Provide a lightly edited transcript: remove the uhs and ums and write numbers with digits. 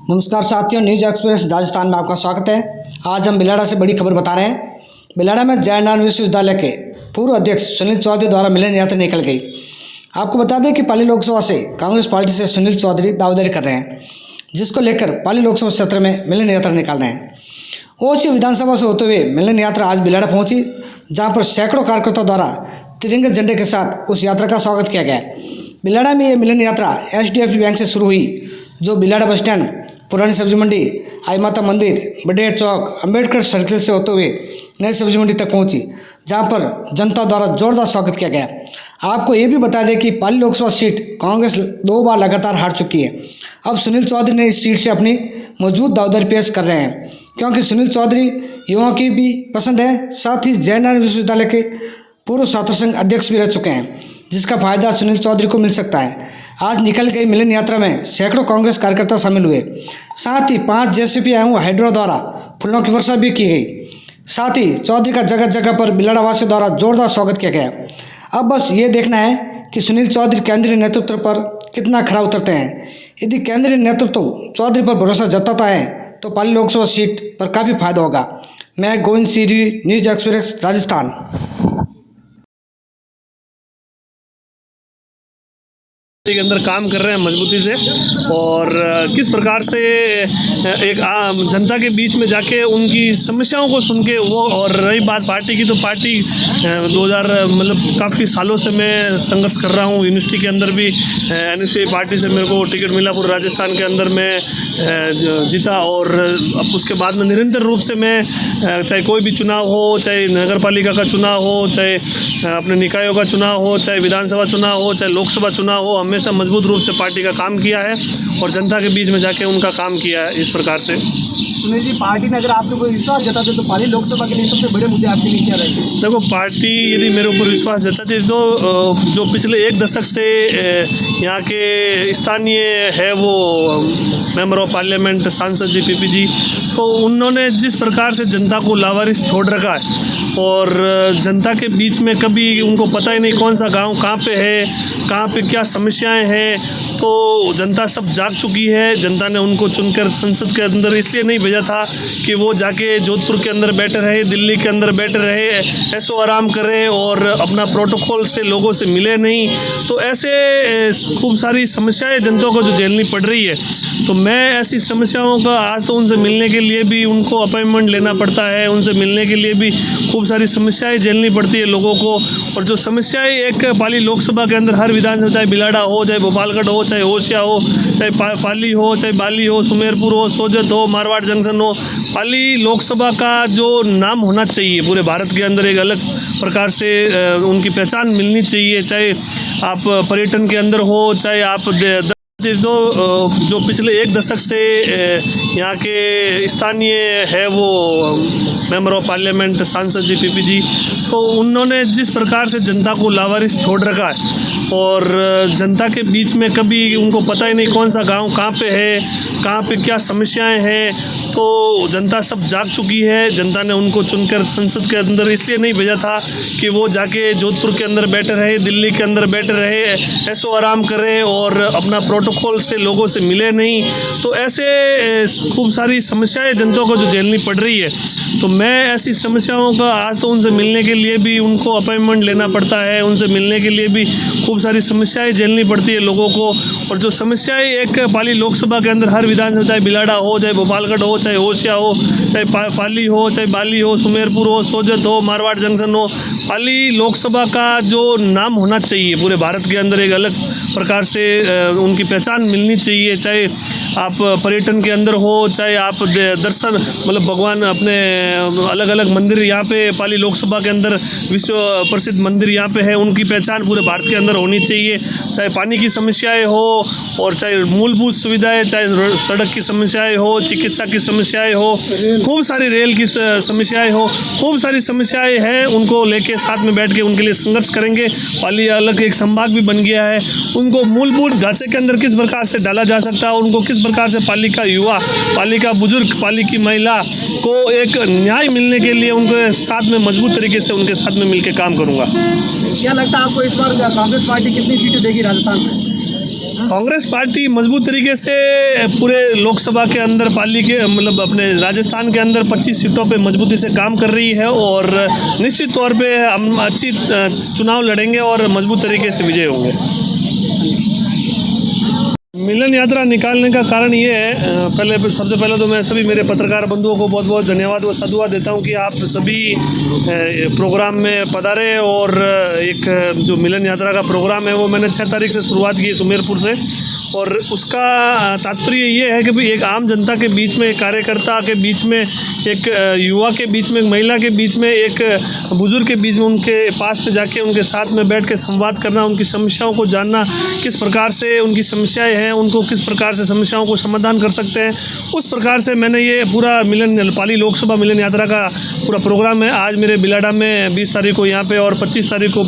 नमस्कार साथियों, news express Rajasthan में आपका स्वागत है। आज हम बिलाड़ा से बड़ी खबर बता रहे हैं। बिलाड़ा में जयनारायण विश्वविद्यालय के पूर्व अध्यक्ष सुनील चौधरी द्वारा मिलन यात्रा निकल गई। आपको बता दें कि पाली लोकसभा से कांग्रेस पार्टी से सुनील चौधरी दावेदारी कर रहे हैं, जिसको लेकर पाली लोकसभा क्षेत्र में मिलन यात्रा निकाल रहे हैं। ओसी विधानसभा से होते हुए मिलन यात्रा आज बिलाड़ा पहुंची, जहां पर सैकड़ों कार्यकर्ताओं द्वारा तिरंगे झंडे के साथ उस यात्रा का स्वागत किया गया। बिलाड़ा में ये मिलन यात्रा HDFC बैंक से शुरू हुई, जो बिलाड़ा बस स्टैंड, पुरानी सब्जी मंडी, आई माता मंदिर, बडेर चौक, अंबेडकर सर्किल से होते हुए नई सब्जी मंडी तक पहुंची, जहां पर जनता द्वारा जोरदार स्वागत किया गया। आपको ये भी बता दें कि पाली लोकसभा सीट कांग्रेस 2 बार लगातार हार चुकी है। अब सुनील चौधरी ने इस सीट से अपनी मजबूत दावेदारी पेश कर रहे हैं, क्योंकि सुनील चौधरी युवाओं की भी पसंद है। साथ ही जयनारायण विश्वविद्यालय के पूर्व छात्र संघ अध्यक्ष भी रह चुके हैं, जिसका फायदा सुनील चौधरी को मिल सकता है। आज निकल गई मिलन यात्रा में सैकड़ों कांग्रेस कार्यकर्ता शामिल हुए। साथ ही 5 JCB एवं हाइड्रो द्वारा फूलों की वर्षा भी की गई। साथ ही चौधरी का जगह जगह पर बिलाड़ा वासियों द्वारा जोरदार स्वागत किया गया। अब बस ये देखना है कि सुनील चौधरी केंद्रीय नेतृत्व पर कितना खरा उतरते हैं। यदि केंद्रीय नेतृत्व चौधरी पर भरोसा जताता है तो पाली लोकसभा सीट पर काफ़ी फायदा होगा। मैं गोविंद सीरी, न्यूज़ एक्सप्रेस राजस्थान। के अंदर काम कर रहे हैं मजबूती से, और किस प्रकार से एक आम जनता के बीच में जाके उनकी समस्याओं को सुन के वो। और रही बात पार्टी की, तो पार्टी 2000 काफ़ी सालों से मैं संघर्ष कर रहा हूँ। यूनिवर्सिटी के अंदर भी NSU पार्टी से मेरे को टिकट मिला, पूरे राजस्थान के अंदर मैं जीता। और अब उसके बाद में निरंतर रूप से मैं चाहे कोई भी चुनाव हो, चाहे नगर पालिका का चुनाव हो, चाहे अपने निकायों का चुनाव हो, चाहे विधानसभा चुनाव हो, चाहे लोकसभा चुनाव हो, हमेशा मजबूत रूप से पार्टी का काम किया है और जनता के बीच में जाके उनका काम किया है। इस प्रकार से सुनील जी, पार्टी ने अगर आपके ऊपर विश्वास जताते तो पाली लोकसभा के लिए सबसे बड़े मुद्दे आपके लिए क्या रहेंगे? देखो, पार्टी यदि मेरे ऊपर विश्वास जताती तो जो पिछले 1 दशक से यहाँ के स्थानीय है वो मेंबर ऑफ पार्लियामेंट सांसद जी PP जी, तो उन्होंने जिस प्रकार से जनता को लावारिस छोड़ रखा है और जनता के बीच में कभी उनको पता ही नहीं कौन सा गांव कहाँ पे है, कहाँ पे क्या समस्याएं हैं, तो जनता सब जाग चुकी है। जनता ने उनको चुनकर संसद के अंदर इसलिए नहीं भेजा था कि वो जाके जोधपुर के अंदर बैठे रहे, दिल्ली के अंदर बैठे रहे, ऐसो आराम करें और अपना प्रोटोकॉल से लोगों से मिले नहीं। तो ऐसे खूब सारी समस्याएं जनता को जो झेलनी पड़ रही है, तो मैं ऐसी समस्याओं का आज तो उनसे मिलने के लिए भी उनको अपॉइंटमेंट लेना पड़ता है, उनसे मिलने के लिए भी खूब सारी समस्याएं झेलनी पड़ती है लोगों को। और जो समस्याएं एक पाली लोकसभा के अंदर हर विधानसभा, चाहे बिलाड़ा हो, चाहे भोपालगढ़ हो, चाहे ओसिया हो, चाहे पाली हो, चाहे बाली हो, सुमेरपुर हो, सोजत हो, मारवाड़ जंक्शन हो, पाली लोकसभा का जो नाम होना चाहिए पूरे भारत के अंदर, एक अलग प्रकार से उनकी पहचान मिलनी चाहिए। चाहे आप पर्यटन के अंदर हो, चाहे आप तो जो पिछले 1 दशक से यहाँ के स्थानीय है वो मेंबर ऑफ पार्लियामेंट सांसद जी PP जी, तो उन्होंने जिस प्रकार से जनता को लावारिस छोड़ रखा है और जनता के बीच में कभी उनको पता ही नहीं कौन सा गांव कहाँ पे है, कहाँ पे क्या समस्याएं हैं, तो जनता सब जाग चुकी है। जनता ने उनको चुनकर संसद के अंदर इसलिए नहीं भेजा था कि वो जाके जोधपुर के अंदर बैठे रहे, दिल्ली के अंदर बैठे रहे, ऐसो आराम करें और अपना प्रोटोकॉल से लोगों से मिले नहीं। तो ऐसे खूब सारी समस्याएं जनता को जो झेलनी पड़ रही है, तो मैं ऐसी समस्याओं का आज तो उनसे मिलने के लिए भी उनको अपॉइंटमेंट लेना पड़ता है, उनसे मिलने के लिए भी खूब सारी समस्याएं झेलनी पड़ती है लोगों को। और जो समस्याएं एक पाली लोकसभा के अंदर हर विधानसभा, चाहे बिलाड़ा हो, चाहे भोपालगढ़ हो, चाहे ओसिया हो, चाहे पाली हो, चाहे बाली हो, सुमेरपुर हो, सोजत हो, मारवाड़ जंक्शन हो, पाली लोकसभा का जो नाम होना चाहिए पूरे भारत के अंदर, एक अलग प्रकार से उनकी पहचान मिलनी चाहिए। चाहे आप पर्यटन के अंदर हो, चाहे आप दर्शन भगवान अपने अलग अलग मंदिर यहाँ पे पाली लोकसभा के अंदर विश्व प्रसिद्ध मंदिर यहाँ पे है, उनकी पहचान पूरे भारत के अंदर होनी चाहिए। चाहे पानी की समस्याएं हो और चाहे मूलभूत सुविधाएं, चाहे सड़क की समस्याएं हो, चिकित्सा की समस्याएं हो, खूब सारी रेल की समस्याएं हो, खूब सारी समस्याएं हैं, उनको लेके साथ में बैठ के उनके लिए संघर्ष करेंगे। पाली अलग एक संभाग भी बन गया है, उनको मूलभूत ढांचे के अंदर किस प्रकार से डाला जा सकता है, उनको किस प्रकार से पाली का युवा, पाली का बुजुर्ग, पाली की महिला को एक न्याय मिलने के लिए उनके साथ में मजबूत तरीके से उनके साथ में मिलकर काम करूँगा। क्या लगता है आपको इस बार कांग्रेस पार्टी कितनी सीटें देगी राजस्थान में? कांग्रेस पार्टी मजबूत तरीके से पूरे लोकसभा के अंदर पाली के मतलब अपने राजस्थान के अंदर 25 सीटों पे मजबूती से काम कर रही है और निश्चित तौर पे हम अच्छी चुनाव लड़ेंगे और मजबूत तरीके से विजय होंगे। मिलन यात्रा निकालने का कारण ये है, सबसे पहले तो मैं सभी मेरे पत्रकार बंधुओं को बहुत बहुत धन्यवाद व साधुवाद देता हूँ कि आप सभी प्रोग्राम में पधारे और एक जो मिलन यात्रा का प्रोग्राम है वो मैंने 6 तारीख से शुरुआत की सुमेरपुर से, और उसका तात्पर्य ये है कि भाई एक आम जनता के बीच में, एक कार्यकर्ता के बीच में, एक युवा के बीच में, एक महिला के बीच में, एक बुजुर्ग के बीच में उनके पास पे जाके उनके साथ में बैठ के संवाद करना, उनकी समस्याओं को जानना, किस प्रकार से उनकी समस्याएं हैं, उनको किस प्रकार से समस्याओं को समाधान कर सकते हैं, उस प्रकार से मैंने ये पूरा मिलन पाली लोकसभा मिलन यात्रा का पूरा प्रोग्राम है। आज मेरे बिलाडा में 20 तारीख को यहाँ पे और 25 तारीख को